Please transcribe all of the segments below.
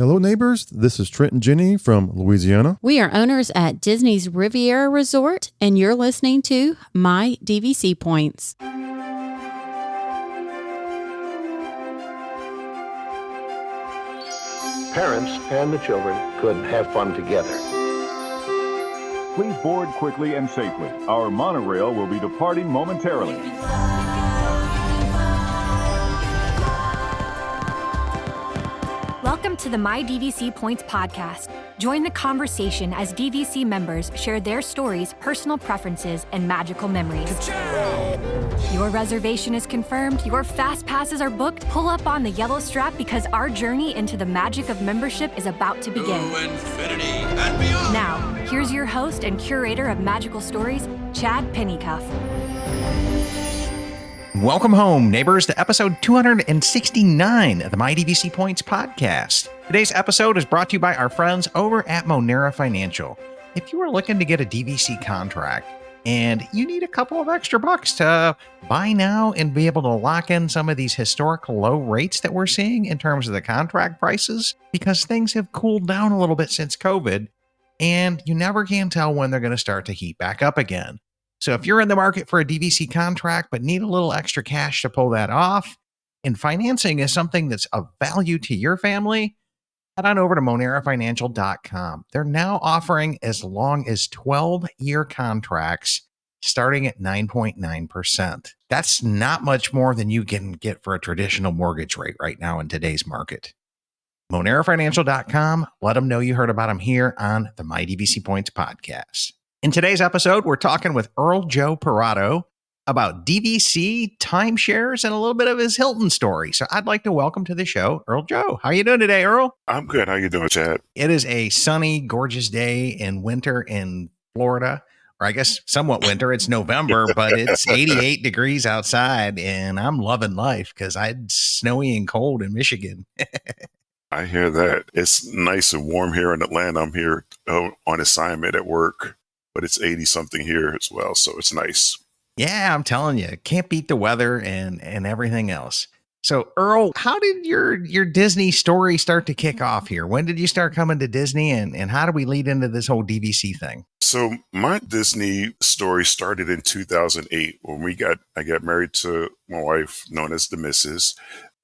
Hello, neighbors. This is Trent and Jenny from Louisiana. We are owners at Disney's Riviera Resort, and you're listening to My DVC Points. Parents and the children could have fun together. Please board quickly and safely. Our monorail will be departing momentarily. Welcome to the My DVC Points podcast. Join the conversation as DVC members share their stories, personal preferences, and magical memories. Your reservation is confirmed, your fast passes are booked. Pull up on the yellow strap because our journey into the magic of membership is about to begin. To infinity and beyond. Now, here's your host and curator of magical stories, Chad Pennycuff. Welcome home, neighbors, to episode 269 of the My DVC Points podcast. Today's episode is brought to you by our friends over at Monera Financial. If you are looking to get a DVC contract and you need a couple of extra bucks to buy now and be able to lock in some of these historical low rates that we're seeing in terms of the contract prices, because things have cooled down a little bit since COVID, and you never can tell when they're going to start to heat back up again. So if you're in the market for a DVC contract but need a little extra cash to pull that off, and financing is something that's of value to your family, head on over to monerafinancial.com. They're now offering as long as 12-year contracts starting at 9.9%. That's not much more than you can get for a traditional mortgage rate right now in today's market. monerafinancial.com. Let them know you heard about them here on the My DVC Points podcast. In today's episode, we're talking with Earl Joe Pirato about DVC, timeshares, and a little bit of his Hilton story. So I'd like to welcome to the show, Earl Joe. How are you doing today, Earl? I'm good. How you doing, Chad? It is a sunny, gorgeous day in winter in Florida, or I guess somewhat winter. It's November, but it's 88 degrees outside, and I'm loving life because it's snowy and cold in Michigan. I hear that. It's nice and warm here in Atlanta. I'm here on assignment at work, but it's 80-something here as well, so it's nice. Yeah, I'm telling you, can't beat the weather and everything else. So, Earl, how did your Disney story start to kick off here? When did you start coming to Disney, and how do we lead into this whole DVC thing? So my Disney story started in 2008 when I got married to my wife, known as the Mrs.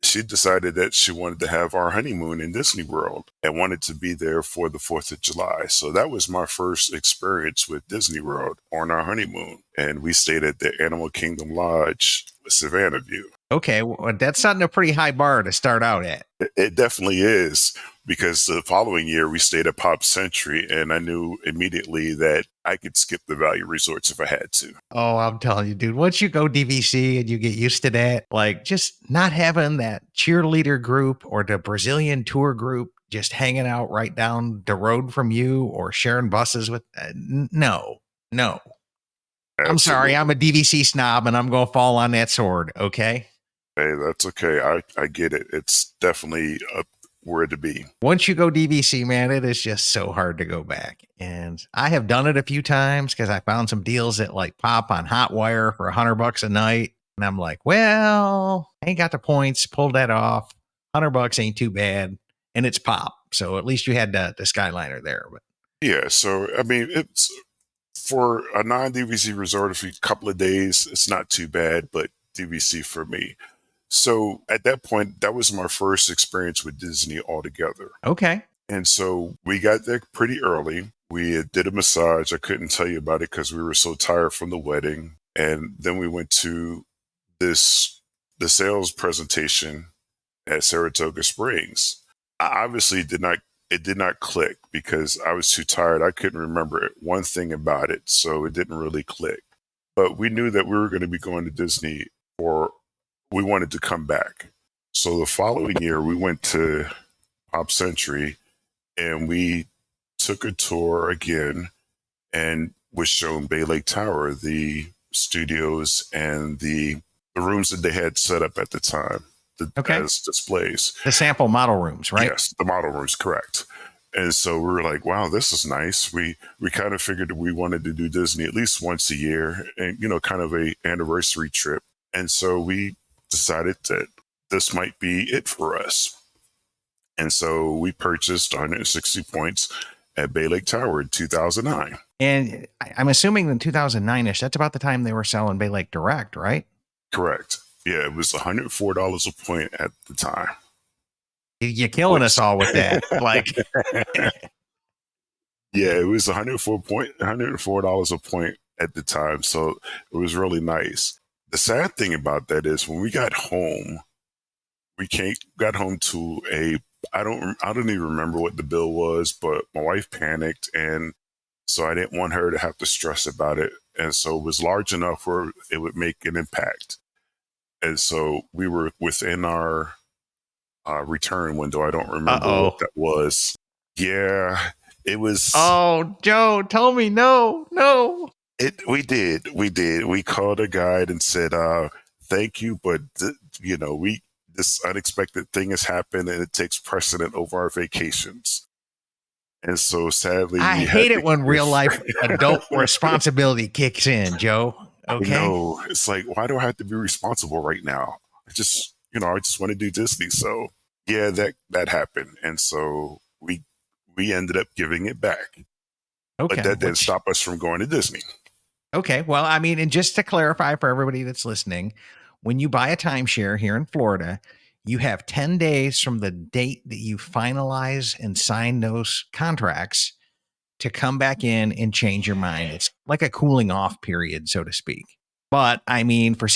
She decided that she wanted to have our honeymoon in Disney World and wanted to be there for the 4th of July. So that was my first experience with Disney World on our honeymoon. And we stayed at the Animal Kingdom Lodge, Savannah View. Okay, well, that's setting a pretty high bar to start out at. It definitely is, because the following year we stayed at Pop Century, and I knew immediately that I could skip the value resorts if I had to. Oh, I'm telling you, dude, once you go DVC and you get used to that, like just not having that cheerleader group or the Brazilian tour group just hanging out right down the road from you or sharing buses with, no. Absolutely. I'm sorry, I'm a DVC snob and I'm going to fall on that sword, okay? Hey, that's okay. I get it. It's definitely where to be. Once you go DVC, man, it is just so hard to go back. And I have done it a few times because I found some deals that like pop on Hotwire for $100 a night. And I'm like, well, I ain't got the points. Pulled that off. $100 ain't too bad. And it's pop. So at least you had the Skyliner there. But yeah. So, I mean, it's for a non-DVC resort, for a couple of days, it's not too bad, but DVC for me. So at that point, that was my first experience with Disney altogether. Okay. And so we got there pretty early. We did a massage. I couldn't tell you about it because we were so tired from the wedding. And then we went to the sales presentation at Saratoga Springs. I obviously it did not click because I was too tired. I couldn't remember one thing about it. So it didn't really click. But we knew that we were going to be going to Disney we wanted to come back. So the following year, we went to Pop Century and we took a tour again and was shown Bay Lake Tower, the studios and the rooms that they had set up at the time as displays. The sample model rooms, right? Yes, the model rooms, correct. And so we were like, wow, this is nice. We kind of figured that we wanted to do Disney at least once a year and, kind of a anniversary trip. And so we decided that this might be it for us. And so we purchased 160 points at Bay Lake Tower in 2009. And I'm assuming in 2009-ish, that's about the time they were selling Bay Lake Direct, right? Correct. Yeah, it was $104 a point at the time. You're killing us all with that. Like, yeah, it was $104 a point at the time. So it was really nice. The sad thing about that is when we got home, got home to I don't even remember what the bill was, but my wife panicked, and so I didn't want her to have to stress about it. And so it was large enough where it would make an impact. And so we were within our return window. I don't remember what that was. Yeah, it was. Oh, Joe, tell me no. We did. We called a guide and said, thank you, but this unexpected thing has happened and it takes precedent over our vacations. And so sadly, I hate it when real life adult responsibility kicks in, Joe. Okay. No, it's like, why do I have to be responsible right now? I just want to do Disney. So yeah, that happened. And so we ended up giving it back. Okay. But that didn't stop us from going to Disney. Okay. Well, I mean, and just to clarify for everybody that's listening, when you buy a timeshare here in Florida, you have 10 days from the date that you finalize and sign those contracts to come back in and change your mind. It's like a cooling off period, so to speak. But I mean, for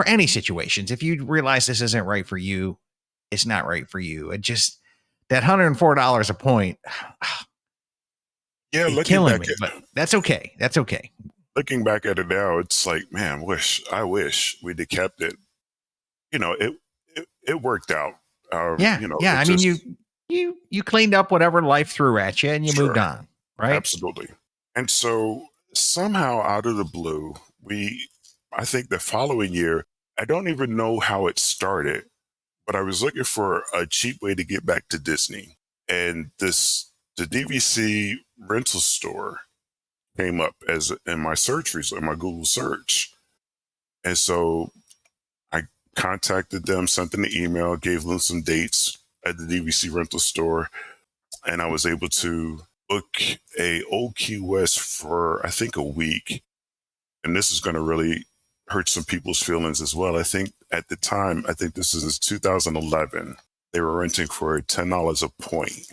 any situations, if you realize this isn't right for you, it's not right for you. It just, that $104 a point. Yeah, killing me, but that's okay. That's okay. Looking back at it now, it's like, man, I wish we'd have kept it. It worked out. Yeah. I mean, you cleaned up whatever life threw at you and you moved on, right? Absolutely. And so somehow out of the blue, I think the following year, I don't even know how it started, but I was looking for a cheap way to get back to Disney. And the DVC rental store came up in my search result, in my Google search. And so I contacted them, sent them an email, gave them some dates at the DVC rental store, and I was able to book a Old Key West for, I think, a week. And this is going to really hurt some people's feelings as well. I think at the time, this is 2011, they were renting for $10 a point.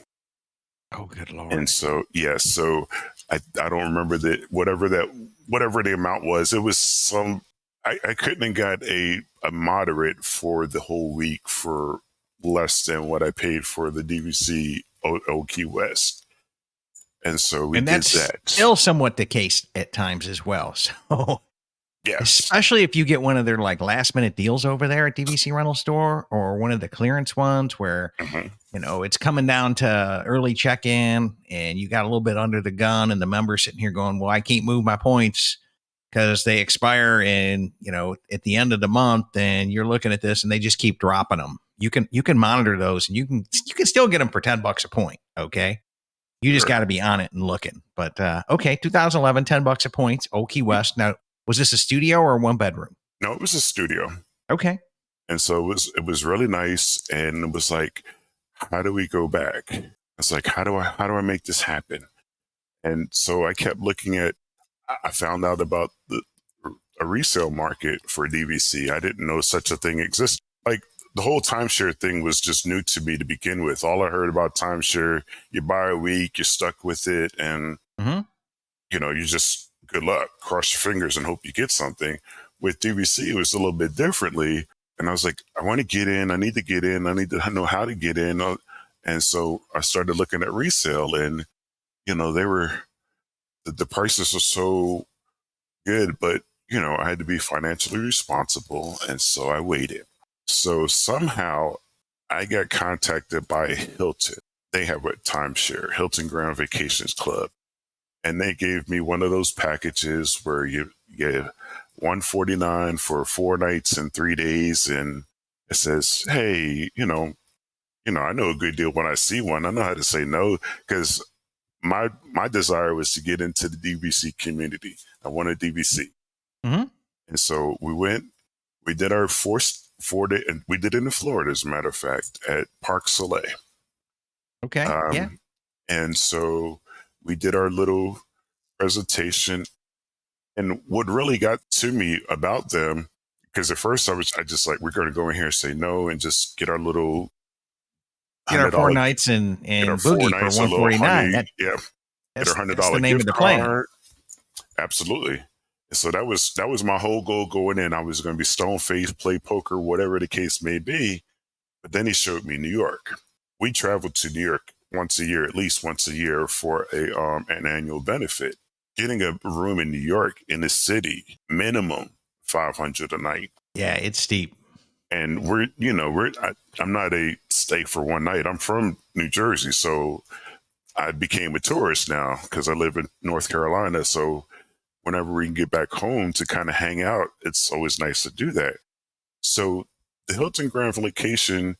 Oh, good Lord. And so, so I don't remember whatever the amount was. It was some, I couldn't have got a moderate for the whole week for less than what I paid for the DVC Old Key West. And so we did that. Still somewhat the case at times as well. So yes, especially if you get one of their like last minute deals over there at DVC rental store or one of the clearance ones where, it's coming down to early check-in and you got a little bit under the gun and the member's sitting here going, well, I can't move my points because they expire in, at the end of the month, and you're looking at this and they just keep dropping them. You can monitor those and you can still get them for $10 a point. Okay. You just got to be on it and looking. But, okay. 2011, $10 a point, Old Key West. Now, was this a studio or a one bedroom? No, it was a studio. Okay. And so it was really nice. And it was like, how do we go back? It's like, how do I make this happen? And so I kept looking at, I found out about a resale market for DVC. I didn't know such a thing existed. Like the whole timeshare thing was just new to me to begin with. All I heard about timeshare, you buy a week, you're stuck with it. And, you just, good luck, cross your fingers and hope you get something. With DVC, it was a little bit differently. And I was like, I want to get in. I need to get in. I need to know how to get in. And so I started looking at resale, and, the prices are so good, but, I had to be financially responsible. And so I waited. So somehow I got contacted by Hilton. They have a timeshare, Hilton Grand Vacations Club. And they gave me one of those packages where you get $149 for 4 nights and 3 days. And it says, hey, I know a good deal when I see one. I know how to say no, because my desire was to get into the DVC community. I wanted DVC. Mm-hmm. And so we did our 4 day, and we did it in Florida, as a matter of fact, at Park Soleil. Okay. Yeah. And so we did our little presentation. And what really got to me about them, because at first I just like, we're going to go in here and say no and just get our little Get our 4 $100, nights and get our boogie 4 for nights, a little 149. honey, yeah, get our That's $100 the name gift of the plan. card. Absolutely. So that was my whole goal going in. I was going to be stone faced, play poker, whatever the case may be. But then he showed me New York. We traveled to New York once a year, at least once a year, for an annual benefit. Getting a room in New York in the city, minimum $500 a night. Yeah, it's steep. And I'm not a stay for one night. I'm from New Jersey, so I became a tourist now because I live in North Carolina. So whenever we can get back home to kind of hang out, it's always nice to do that. So the Hilton Grand Vacation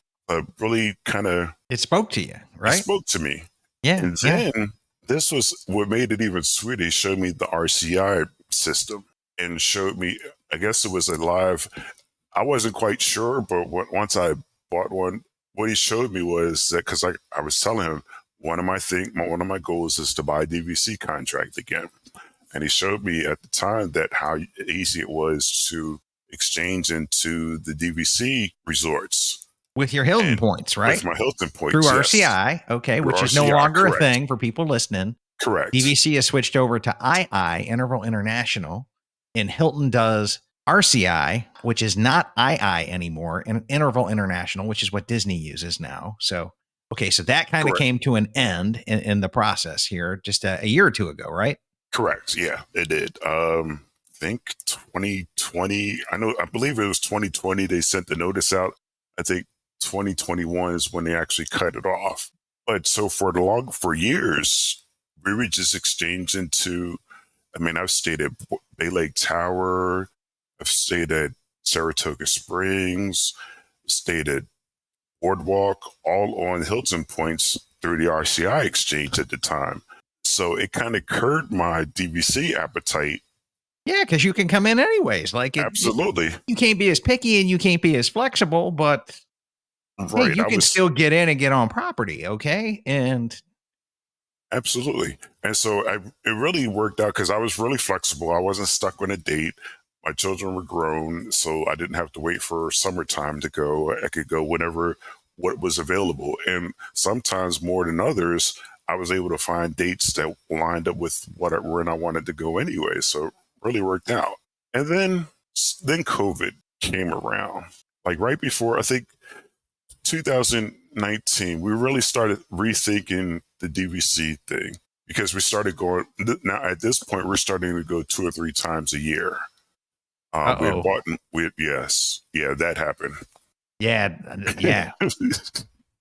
really kind of... It spoke to you, right? It spoke to me. Yeah. And then this was what made it even sweeter. He showed me the RCI system and showed me, I guess it was a live... I wasn't quite sure, but once I bought one, what he showed me was that, because I was telling him, one of my goals is to buy a DVC contract again. And he showed me at the time that how easy it was to exchange into the DVC resorts. With your Hilton points, right? With my Hilton points. Through yes. RCI, okay, Through which is RCI, no longer correct. a thing for people listening. Correct. DVC has switched over to II, Interval International, and Hilton does RCI, which is not II anymore, and Interval International, which is what Disney uses now. So, okay, so that kind of came to an end in the process here just a year or two ago, right? Correct. Yeah, it did. I think 2020. I believe it was 2020. They sent the notice out. I think 2021 is when they actually cut it off. But so for years, we would just exchange into. I mean, I've stayed at Bay Lake Tower. I've stayed at Saratoga Springs. Stayed at Boardwalk, all on Hilton points through the RCI exchange at the time. So it kind of curbed my DVC appetite. Yeah, because you can come in anyways. Absolutely. You can't be as picky and you can't be as flexible, but right, hey, you can still get in and get on property, okay? And absolutely. And so it really worked out because I was really flexible. I wasn't stuck on a date. My children were grown, so I didn't have to wait for summertime to go. I could go whenever what was available. And sometimes more than others, I was able to find dates that lined up with when I wanted to go anyway. So it really worked out. And then COVID came around. Like right before, I think 2019, we really started rethinking the DVC thing because we started going, now at this point, we're starting to go 2 or 3 times a year. Yes. Yeah, that happened. Yeah.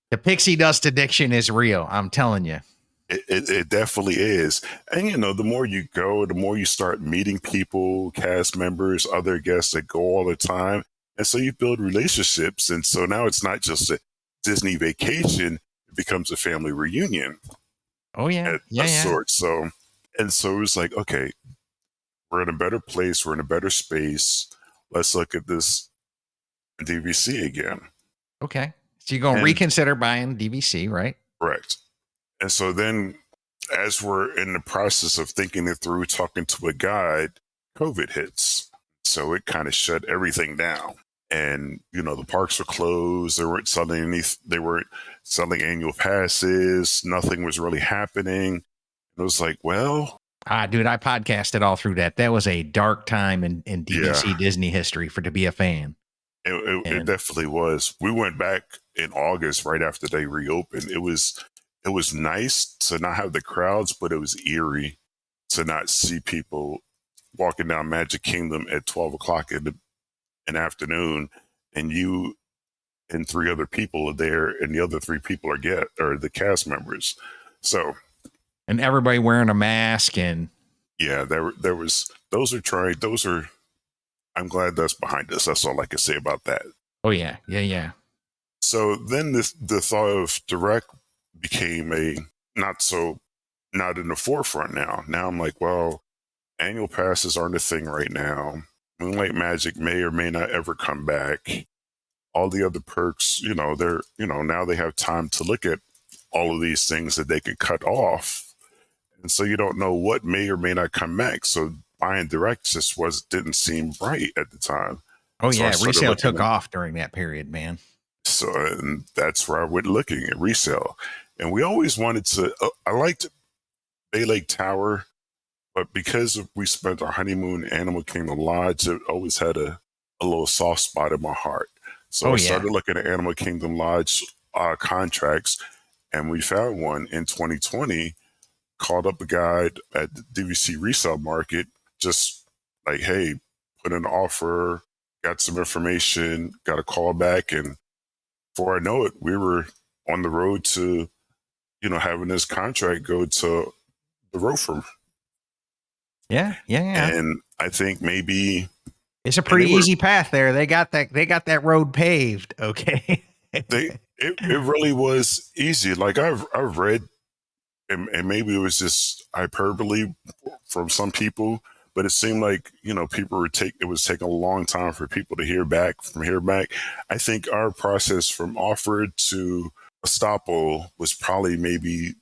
The pixie dust addiction is real. I'm telling you. It definitely is. And, the more you go, the more you start meeting people, cast members, other guests that go all the time. And so you build relationships. And so now it's not just a Disney vacation. It becomes a family reunion. Oh, yeah. Sort. So it was like, okay, we're in a better place. We're in a better space. Let's look at this DVC again. Okay. So you're going to reconsider buying DVC, right? Correct. And so then as we're in the process of thinking it through, talking to a guide, COVID hits. So it kind of shut everything down. And, the parks were closed. They weren't selling annual passes. Nothing was really happening. It was like, well, dude, I podcasted all through that. That was a dark time in DVC Disney history to be a fan. It definitely was. We went back in August right after they reopened. It was nice to not have the crowds, but it was eerie to not see people walking down Magic Kingdom at 12 o'clock in the afternoon, and you and 3 other people are there, and the other 3 people are the cast members. So, and everybody wearing a mask, and yeah, there was. I'm glad that's behind us. That's all I can say about that. Oh yeah. So then the thought of direct became not in the forefront now. Now I'm like, well, annual passes aren't a thing right now. Moonlight Magic may or may not ever come back. All the other perks, now they have time to look at all of these things that they could cut off. And so you don't know what may or may not come back. So buying direct just didn't seem right at the time. Oh, So I yeah. started Resale took looking- off during that period, man. So, and that's where I went looking at resale. And we always wanted to, I liked Bay Lake Tower, but because we spent our honeymoon in Animal Kingdom Lodge, it always had a little soft spot in my heart. So I started looking at Animal Kingdom Lodge contracts, and we found one in 2020, called up a guy at the DVC resale market, just like, hey, put an offer, got some information, got a call back, and before I know it, we were on the road to, having this contract go to the ROFR. Yeah. And I think maybe It's a pretty easy path there. They got that road paved. Okay. it really was easy. Like I've read, and maybe it was just hyperbole from some people, but it seemed like, people it was taking a long time for people to hear back. I think our process from offer to estoppel was probably maybe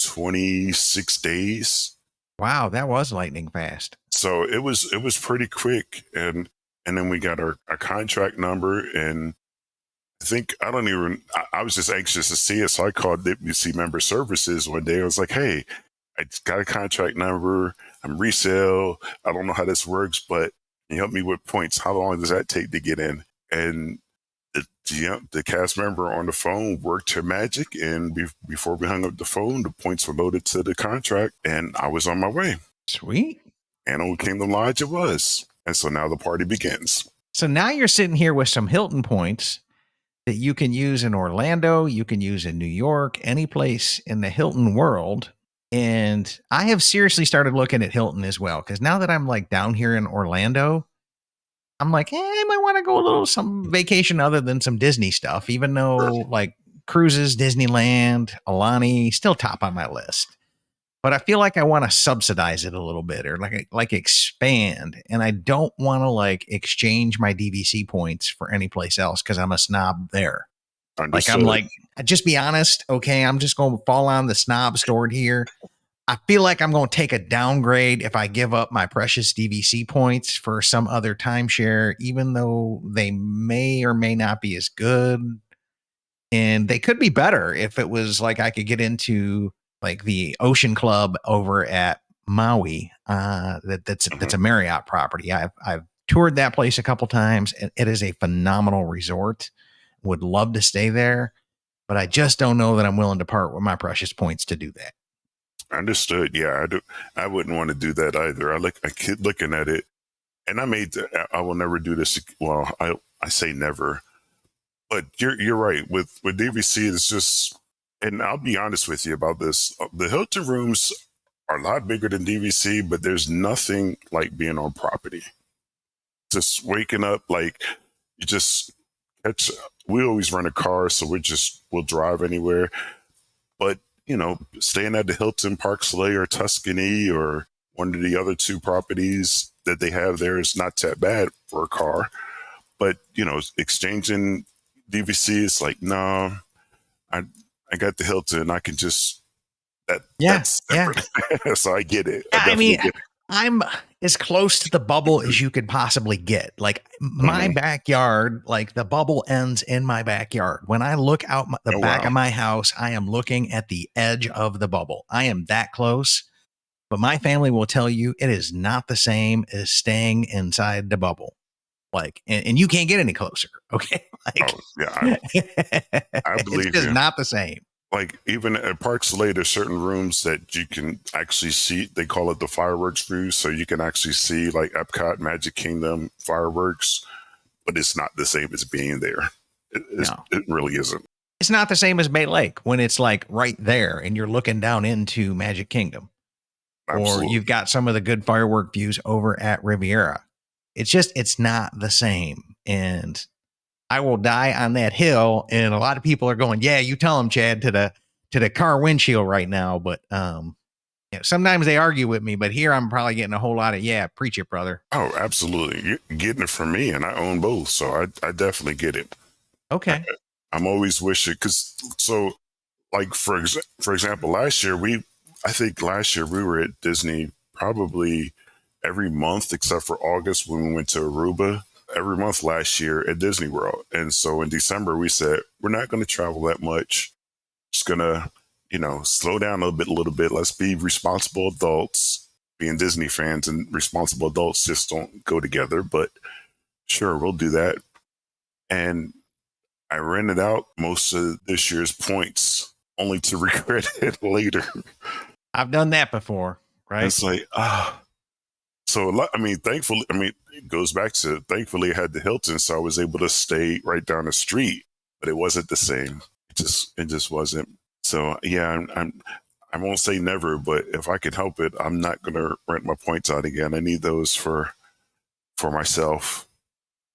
26 days. Wow, that was lightning fast. So it was pretty quick. And then we got our contract number, and I think I was just anxious to see it. So I called DVC Member Services one day. I was like, hey, I got a contract number. I'm resale. I don't know how this works, but can you help me with points? How long does that take to get in? And the cast member on the phone worked her magic. And before we hung up the phone, the points were loaded to the contract, and I was on my way. Sweet. Animal Kingdom Lodge it was. And so now the party begins. So now you're sitting here with some Hilton points that you can use in Orlando, you can use in New York, any place in the Hilton world. And I have seriously started looking at Hilton as well, because now that I'm like down here in Orlando, I'm like, I might want to go some vacation other than some Disney stuff, even though like cruises, Disneyland, Alani, still top on my list. But I feel like I want to subsidize it a little bit, or like expand. And I don't want to like exchange my DVC points for any place else because I'm a snob there. Understood. Like I'm like, just be honest. Okay, I'm just going to fall on the snob sword here. I feel like I'm going to take a downgrade if I give up my precious DVC points for some other timeshare, even though they may or may not be as good. And they could be better if it was like I could get into like the Ocean Club over at Maui. That's a Marriott property. I've toured that place a couple times, and it is a phenomenal resort. Would love to stay there, but I just don't know that I'm willing to part with my precious points to do that. Understood. Yeah, I wouldn't want to do that either. I keep looking at it, and I will never do this. Well, I say never, but you're right. With DVC, it's just, and I'll be honest with you about this. The Hilton rooms are a lot bigger than DVC, but there's nothing like being on property. Just waking up, like you just catch. We always rent a car, so we'll drive anywhere. But staying at the Hilton Park Soleil or Tuscany or one of the other two properties that they have there is not that bad for a car. But exchanging DVC is like, no, I got the Hilton. I can just that's separate. So I get it. I mean, I'm as close to the bubble as you could possibly get. Like my backyard, like the bubble ends in my backyard. When I look out the back of my house, I am looking at the edge of the bubble. I am that close. But my family will tell you it is not the same as staying inside the bubble. Like, and you can't get any closer. Okay. Like, I believe it's just not the same. Like even at Park Soleil, there's certain rooms that you can actually see. They call it the fireworks view. So you can actually see like Epcot, Magic Kingdom fireworks, but it's not the same as being there. It really isn't. It's not the same as Bay Lake when it's like right there and you're looking down into Magic Kingdom. Absolutely. Or you've got some of the good firework views over at Riviera. It's not the same. And I will die on that hill. And a lot of people are going, yeah, you tell them, Chad, to the car windshield right now. But sometimes they argue with me, but here I'm probably getting a whole lot of, preach it, brother. Oh, absolutely. You're getting it from me, and I own both. So I definitely get it. Okay. I'm always wishing, because so like for example, last year I think last year we were at Disney probably every month except for August when we went to Aruba. Every month last year at Disney World. And so in December we said we're not going to travel that much. Just gonna, slow down a little bit. Let's be responsible adults. Being Disney fans and responsible adults just don't go together, but sure, we'll do that. And I rented out most of this year's points only to regret it later. I've done that before, right? It's like, So, thankfully, it goes back to, thankfully I had the Hilton, so I was able to stay right down the street, but it wasn't the same. It just wasn't. So yeah, I won't say never, but if I can help it, I'm not going to rent my points out again. I need those for myself.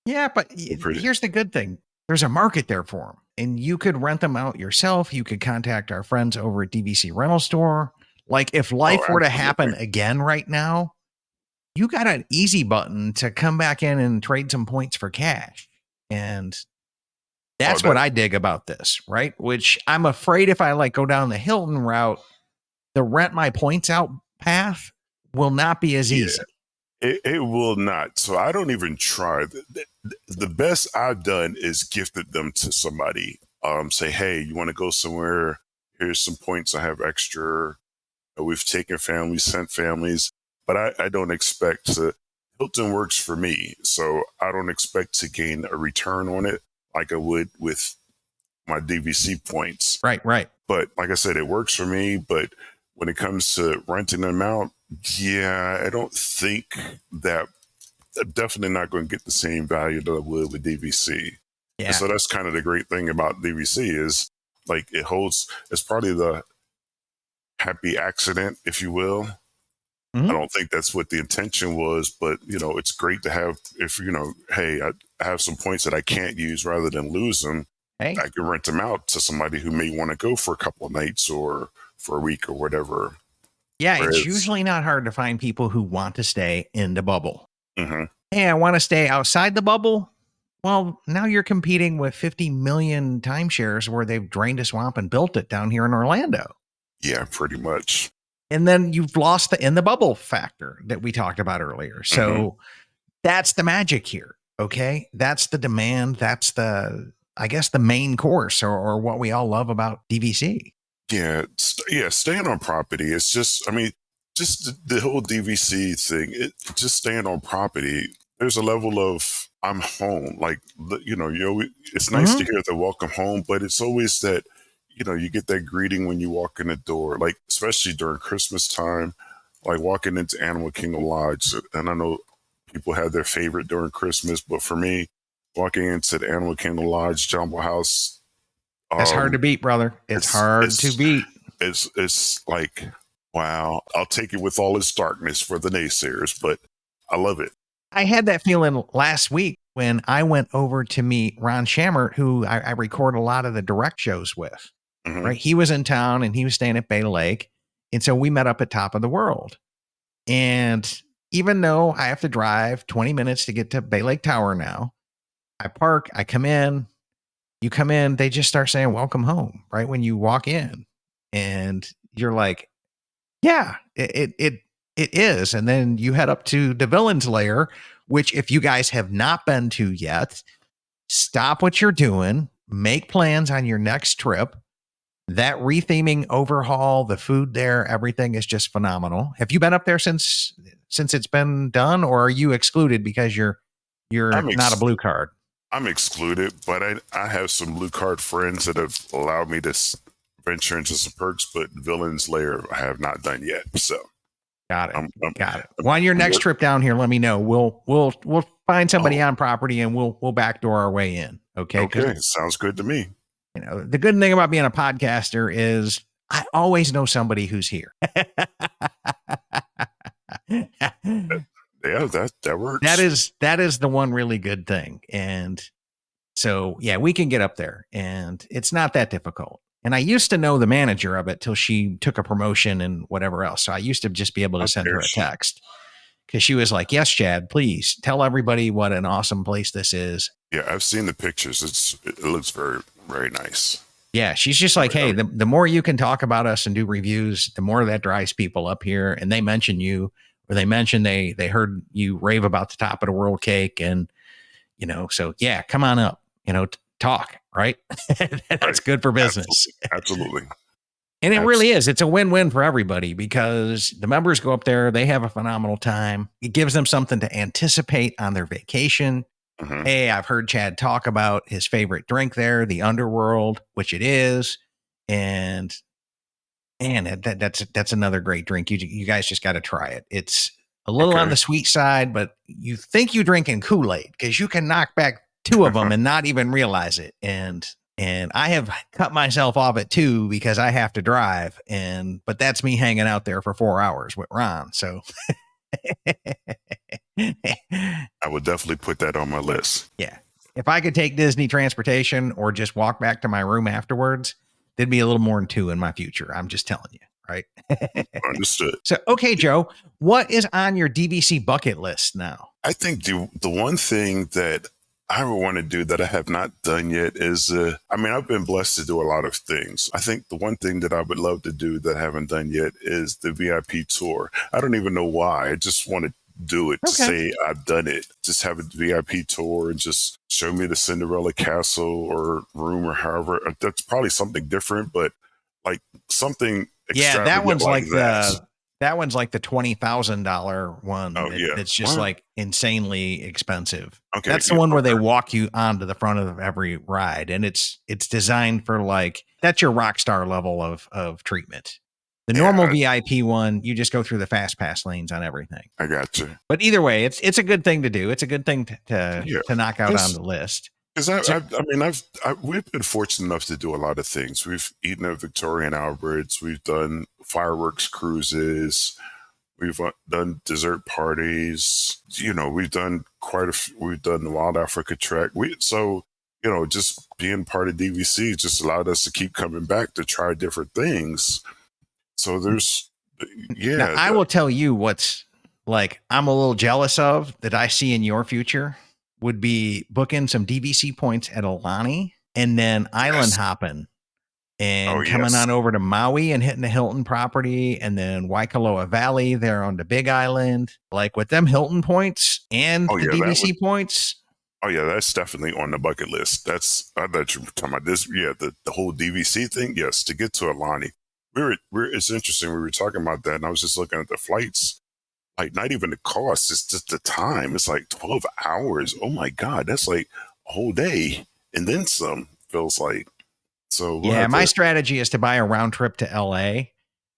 Yeah, but here's the good thing. There's a market there for them, and you could rent them out yourself. You could contact our friends over at DVC Rental Store. Like if life were to happen again right now, you got an easy button to come back in and trade some points for cash. And that's what I dig about this, right? Which I'm afraid if I go down the Hilton route, the rent my points out path will not be as easy. It will not. So I don't even try. The best I've done is gifted them to somebody. Say, hey, you want to go somewhere? Here's some points I have extra. We've taken families, sent families, but I don't expect to. Hilton works for me, so I don't expect to gain a return on it like I would with my DVC points. Right. But like I said, it works for me. But when it comes to renting them out, yeah, I don't think that I'm definitely not going to get the same value that I would with DVC. Yeah. And so that's kind of the great thing about DVC is it's probably the happy accident, if you will. Mm-hmm. I don't think that's what the intention was, but it's great to have, if, hey, I have some points that I can't use rather than lose them. Hey. I can rent them out to somebody who may want to go for a couple of nights or for a week or whatever. Yeah, it's usually not hard to find people who want to stay in the bubble. Mm-hmm. Hey, I want to stay outside the bubble. Well, now you're competing with 50 million timeshares where they've drained a swamp and built it down here in Orlando. Yeah, pretty much. And then you've lost the in the bubble factor that we talked about earlier. So that's the magic here. Okay. That's the demand. That's the main course or what we all love about DVC. Yeah. Staying on property. It's just the whole DVC thing, just staying on property. There's a level of I'm home. It's nice to hear the welcome home, but it's always that, you get that greeting when you walk in the door, especially during Christmas time, walking into Animal Kingdom Lodge. And I know people have their favorite during Christmas, but for me, walking into the Animal Kingdom Lodge Jumbo House, it's hard to beat, brother. It's hard to beat. It's like, wow, I'll take it with all its darkness for the naysayers, but I love it. I had that feeling last week when I went over to meet Ron Schammert, who I record a lot of the direct shows with. Mm-hmm. Right. He was in town and he was staying at Bay Lake. And so we met up at Top of the World. And even though I have to drive 20 minutes to get to Bay Lake Tower now, I park, I come in, you come in, they just start saying, welcome home, right? When you walk in and you're like, yeah, it is. And then you head up to the Villain's Lair, which if you guys have not been to yet, stop what you're doing, make plans on your next trip. That retheming overhaul, the food there, everything is just phenomenal. Have you been up there since it's been done, or are you excluded because you're not a blue card? I'm excluded, but I have some blue card friends that have allowed me to venture into some perks, but Villain's Lair I have not done yet. So got it. Got it. Well, on your next trip down here, let me know. We'll find somebody on property and we'll backdoor our way in. Okay. Okay. Sounds good to me. The good thing about being a podcaster is I always know somebody who's here. Yeah, that works. That is the one really good thing. And so, yeah, we can get up there and it's not that difficult. And I used to know the manager of it till she took a promotion and whatever else. So I used to just be able to send her a text because she was like, yes, Chad, please tell everybody what an awesome place this is. Yeah, I've seen the pictures. It looks very, very nice. Yeah, she's just like, hey, the more you can talk about us and do reviews, the more that drives people up here. And they mention you, or they mention they heard you rave about the top of the world cake. And, so yeah, come on up, talk, right? That's good for business. Absolutely. And it really is. It's a win-win for everybody because the members go up there. They have a phenomenal time. It gives them something to anticipate on their vacation. Mm-hmm. Hey, I've heard Chad talk about his favorite drink there, the Underworld, which it is. And that's another great drink. You guys just got to try it. It's a little on the sweet side, but you think you're drinking Kool-Aid because you can knock back 2 of them and not even realize it. And I have cut myself off at 2 because I have to drive. But that's me hanging out there for 4 hours with Ron. So I would definitely put that on my list. Yeah. If I could take Disney transportation or just walk back to my room afterwards, there'd be a little more than 2 in my future. I'm just telling you. Right. Understood. So, okay, Joe, what is on your DVC bucket list now? I think the one thing that I would want to do that I have not done yet is, I've been blessed to do a lot of things. I think the one thing that I would love to do that I haven't done yet is the VIP tour. I don't even know why. I just want to do it to say I've done it. Just have a VIP tour and just show me the Cinderella castle or room or however. That's probably something different, but like something. Yeah, that one's like that one's like the $20,000 one. It's just like insanely expensive. Okay, that's the one where they walk you onto the front of every ride, and it's designed for like that's your rock star level of treatment. The normal VIP one, you just go through the fast pass lanes on everything. I got you. But either way, it's a good thing to do. It's a good thing to knock out on the list. Because we've been fortunate enough to do a lot of things. We've eaten at Victoria and Albert's. We've done fireworks cruises. We've done dessert parties. We've done we've done the Wild Africa Trek. Just being part of DVC just allowed us to keep coming back to try different things. So there's, Now, I will tell you what's like I'm a little jealous of that I see in your future. Would be booking some DVC points at Alani and then island hopping and coming on over to Maui and hitting the Hilton property and then Waikoloa Valley there on the Big Island. Like with them Hilton points and the DVC points. Oh yeah, that's definitely on the bucket list. I thought you were talking about this. Yeah, the whole DVC thing. Yes, to get to Alani. It's interesting. We were talking about that and I was just looking at the flights. Like not even the cost, it's just the time. It's like 12 hours. Oh my God, that's like a whole day. And then some, feels like. So my strategy is to buy a round trip to LA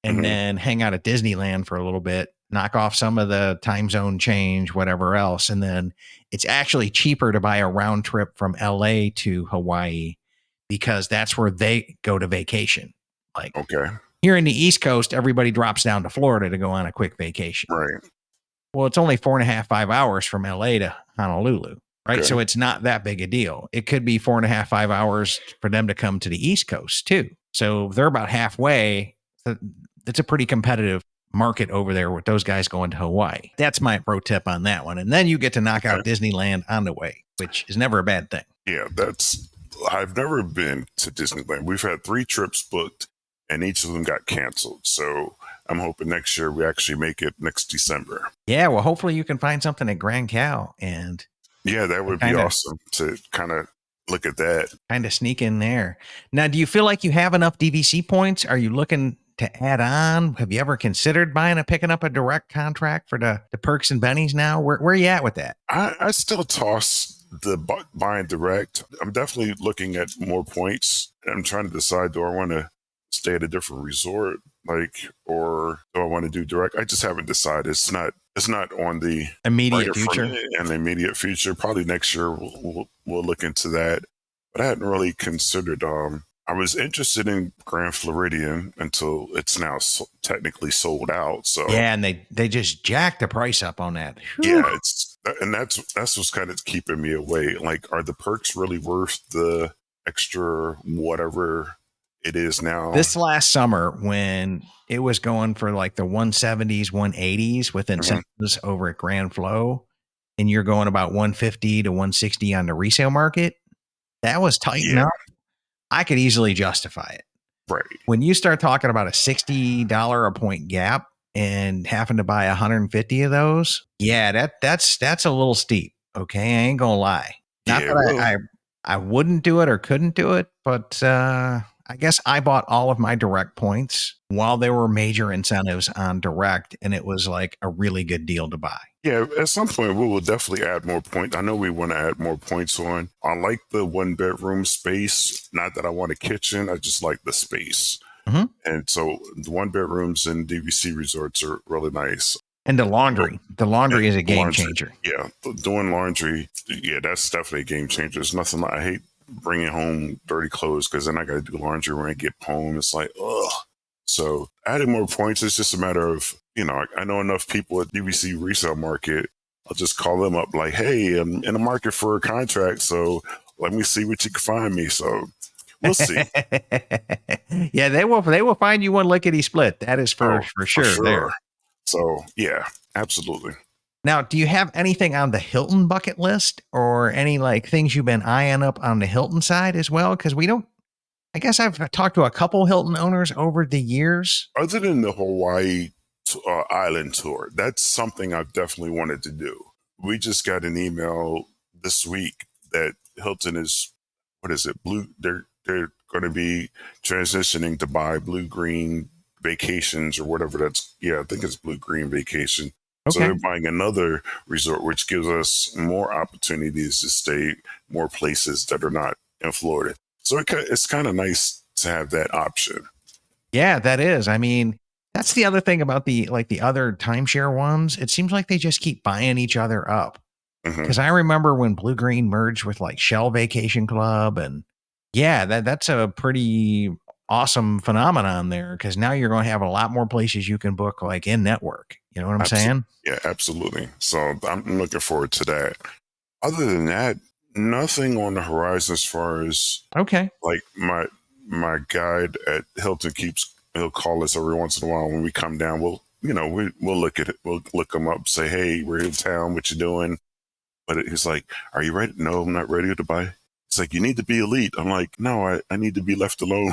and then hang out at Disneyland for a little bit, knock off some of the time zone change, whatever else. And then it's actually cheaper to buy a round trip from LA to Hawaii because that's where they go to vacation. Like, here in the East Coast, everybody drops down to Florida to go on a quick vacation. Right. Well, it's only 4.5, 5 hours from LA to Honolulu. Right. So it's not that big a deal. It could be 4.5, 5 hours for them to come to the East Coast too. So they're about halfway. It's a pretty competitive market over there with those guys going to Hawaii. That's my pro tip on that one. And then you get to knock out Disneyland on the way, which is never a bad thing. Yeah, I've never been to Disneyland. We've had 3 trips booked. And each of them got canceled. So I'm hoping next year we actually make it next December. Yeah, well, hopefully you can find something at Grand Cal. And yeah, that would be awesome to kind of look at that. Kind of sneak in there. Now, do you feel like you have enough DVC points? Are you looking to add on? Have you ever considered picking up a direct contract for the perks and bennies now? Where are you at with that? I still toss the buying direct. I'm definitely looking at more points. I'm trying to decide, do I want to stay at a different resort, or do I want to do direct? I just haven't decided. It's not on the immediate future. And the immediate future, probably next year we'll look into that. But I hadn't really considered. I was interested in Grand Floridian until it's now technically sold out. So yeah, and they just jacked the price up on that. Whew. Yeah, that's what's kind of keeping me away. Like, are the perks really worth the extra whatever it is now? This last summer when it was going for like the 170s, 180s with incentives over at Grand Flow, and you're going about 150 to 160 on the resale market, that was tighten up. I could easily justify it. Right. When you start talking about a $60 a point gap and having to buy 150 of those, yeah, that's a little steep. Okay, I ain't gonna lie. Not Yeah, that well, I wouldn't do it or couldn't do it, but I guess I bought all of my direct points while there were major incentives on direct, and it was like a really good deal to buy. yeah, at some point we will definitely add more points. I know we want to add more points on. I like the 1 bedroom space. Not that I want a kitchen. I just like the space. Mm-hmm. And so the 1 bedrooms in DVC resorts are really nice. And the laundry is a game Laundry, changer. yeah, doing laundry. Yeah, that's definitely a game changer. There's nothing I hate bringing home dirty clothes because then I got to do laundry when I get home. It's like, ugh. So adding more points is just a matter of, I know enough people at DVC resale market. I'll just call them up like, hey, I'm in the market for a contract. So let me see what you can find me. So we'll see. Yeah, they will find you one lickety split. That is for sure. There. So yeah, absolutely. Now, do you have anything on the Hilton bucket list or any like things you've been eyeing up on the Hilton side as well? Because I guess I've talked to a couple Hilton owners over the years. Other than the Hawaii island tour, that's something I've definitely wanted to do. We just got an email this week that Hilton is, what is it? They're going to be transitioning to buy Blue Green Vacations or whatever that's. Yeah, I think it's Blue Green Vacation. So they're buying another resort, which gives us more opportunities to stay more places that are not in Florida. So it's kind of nice to have that option. Yeah, that is. I mean, that's the other thing about the other timeshare ones. It seems like they just keep buying each other up. Because I remember when Blue Green merged with like Shell Vacation Club, and yeah, that's a pretty awesome phenomenon there. Because now you're going to have a lot more places you can book like in network. You know what I'm saying? Yeah, absolutely. So I'm looking forward to that. Other than that, nothing on the horizon as far as like my guide at Hilton he'll call us every once in a while when we come down. We'll look at it. We'll look them up, say, hey, we're in town. What you doing? But he's like, are you ready? No, I'm not ready to buy. It's like, you need to be elite. I'm like, no, I need to be left alone.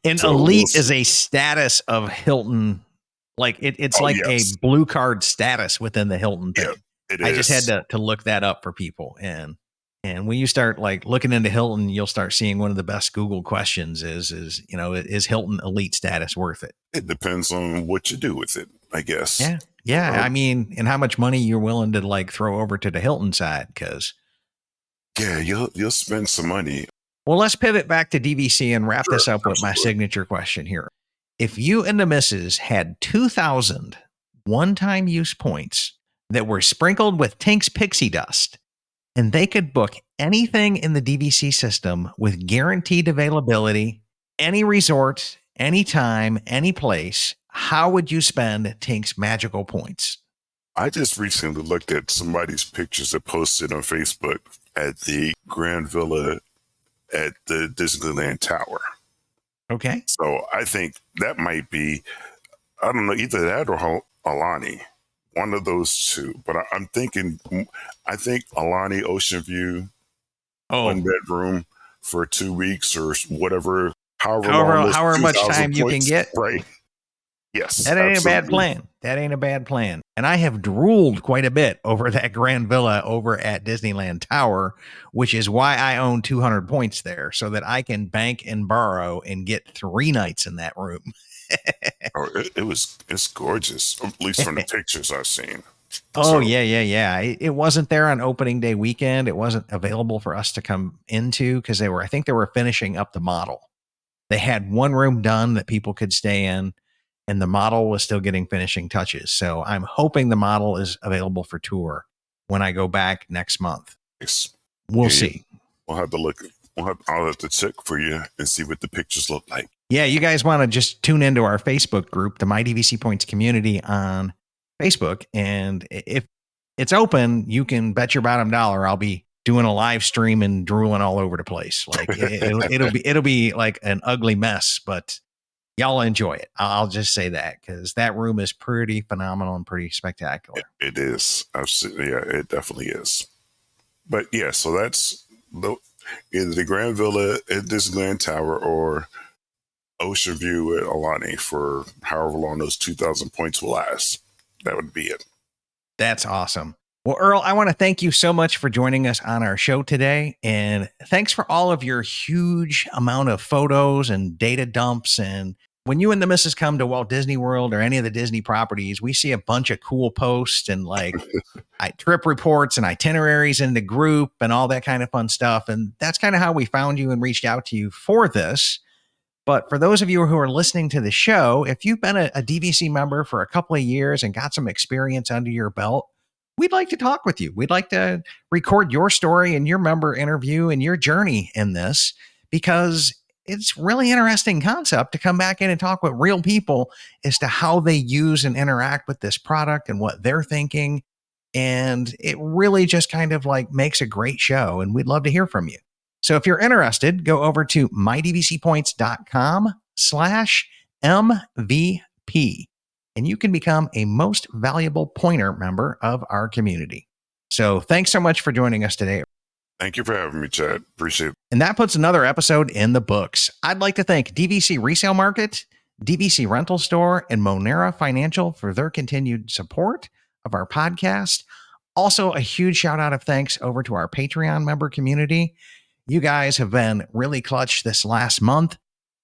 Elite is a status of Hilton. Like it's a blue card status within the Hilton thing. Yeah, I just had to look that up for people. And when you start like looking into Hilton, you'll start seeing one of the best Google questions is Hilton elite status worth it? It depends on what you do with it, I guess. Yeah. Yeah. I mean, and how much money you're willing to like throw over to the Hilton side. Cause yeah, you'll spend some money. Well, let's pivot back to DVC and wrap this up with my signature question here. If you and the missus had 2,000 one-time use points that were sprinkled with Tink's pixie dust, and they could book anything in the DVC system with guaranteed availability, any resort, anytime, any place, how would you spend Tink's magical points? I just recently looked at somebody's pictures that posted on Facebook at the Grand Villa at the Disneyland Tower. Okay. So I think that might be, I don't know, either that or Alani, one of those two. But I think Alani Ocean View, 1 bedroom for 2 weeks or whatever, however much time you can get. Right. Yes. That ain't a bad plan. That ain't a bad plan. And I have drooled quite a bit over that Grand Villa over at Disneyland Tower, which is why I own 200 points there so that I can bank and borrow and get 3 nights in that room. It's gorgeous, at least from the pictures I've seen. Yeah. It wasn't there on opening day weekend. It wasn't available for us to come into because I think they were finishing up the model. They had one room done that people could stay in, and the model was still getting finishing touches. So I'm hoping the model is available for tour when I go back next month. We'll see. We'll have to look. I'll have to check for you and see what the pictures look like. Yeah, you guys want to just tune into our Facebook group, the My DVC Points community on Facebook. And if it's open, you can bet your bottom dollar I'll be doing a live stream and drooling all over the place. Like it'll be like an ugly mess, but y'all enjoy it. I'll just say that because that room is pretty phenomenal and pretty spectacular. It is. Absolutely. Yeah, it definitely is. But yeah, so that's either the Grand Villa at Disneyland Tower or Ocean View at Alani for however long those 2,000 points will last. That would be it. That's awesome. Well, Earl, I want to thank you so much for joining us on our show today. And thanks for all of your huge amount of photos and data dumps. And when you and the missus come to Walt Disney World or any of the Disney properties, we see a bunch of cool posts and like trip reports and itineraries in the group and all that kind of fun stuff. And that's kind of how we found you and reached out to you for this. But for those of you who are listening to the show, if you've been a DVC member for a couple of years and got some experience under your belt, we'd like to talk with you. We'd like to record your story and your member interview and your journey in this, because it's really interesting concept to come back in and talk with real people as to how they use and interact with this product and what they're thinking. And it really just kind of like makes a great show. And we'd love to hear from you. So if you're interested, go over to mydvcpoints.com/MVP, and you can become a most valuable pointer member of our community. So thanks so much for joining us today. Thank you for having me, Chad. Appreciate it. And that puts another episode in the books. I'd like to thank DVC Resale Market, DVC Rental Store, and Monera Financial for their continued support of our podcast. Also, a huge shout out of thanks over to our Patreon member community. You guys have been really clutch this last month,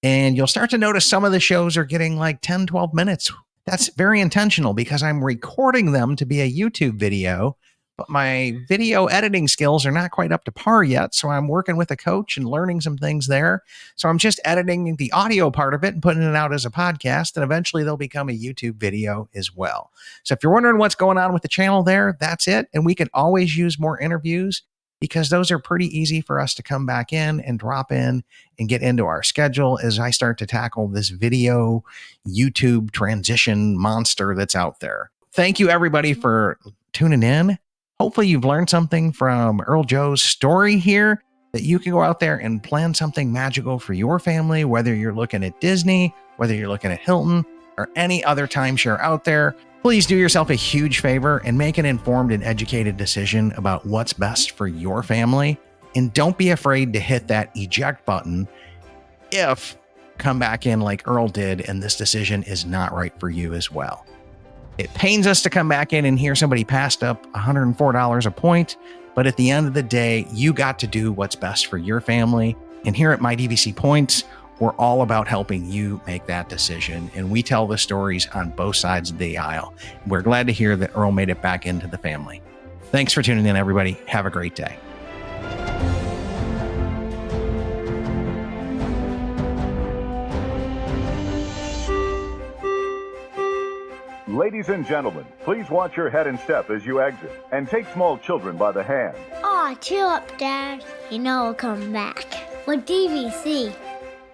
and you'll start to notice some of the shows are getting like 10, 12 minutes. That's very intentional because I'm recording them to be a YouTube video, but my video editing skills are not quite up to par yet. So I'm working with a coach and learning some things there. So I'm just editing the audio part of it and putting it out as a podcast, and eventually they'll become a YouTube video as well. So if you're wondering what's going on with the channel there, that's it. And we can always use more interviews, because those are pretty easy for us to come back in and drop in and get into our schedule as I start to tackle this video YouTube transition monster that's out there. Thank you, everybody, for tuning in. Hopefully you've learned something from Earl Joe's story here, that you can go out there and plan something magical for your family, whether you're looking at Disney, whether you're looking at Hilton, or any other timeshare out there. Please do yourself a huge favor and make an informed and educated decision about what's best for your family. And don't be afraid to hit that eject button if come back in like Earl did and this decision is not right for you as well. It pains us to come back in and hear somebody passed up $104 a point, but at the end of the day, you got to do what's best for your family. And here at My DVC Points, we're all about helping you make that decision, and we tell the stories on both sides of the aisle. We're glad to hear that Earl made it back into the family. Thanks for tuning in, everybody. Have a great day. Ladies and gentlemen, please watch your head and step as you exit, and take small children by the hand. Aw, chill up, Dad. You know I'll come back. With DVC.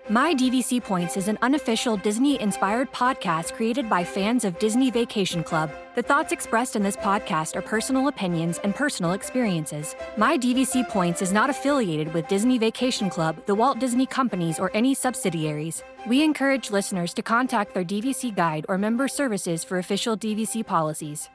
My DVC Points is an unofficial Disney-inspired podcast created by fans of Disney Vacation Club. The thoughts expressed in this podcast are personal opinions and personal experiences. My DVC Points is not affiliated with Disney Vacation Club, the Walt Disney Companies, or any subsidiaries. We encourage listeners to contact their DVC guide or member services for official DVC policies.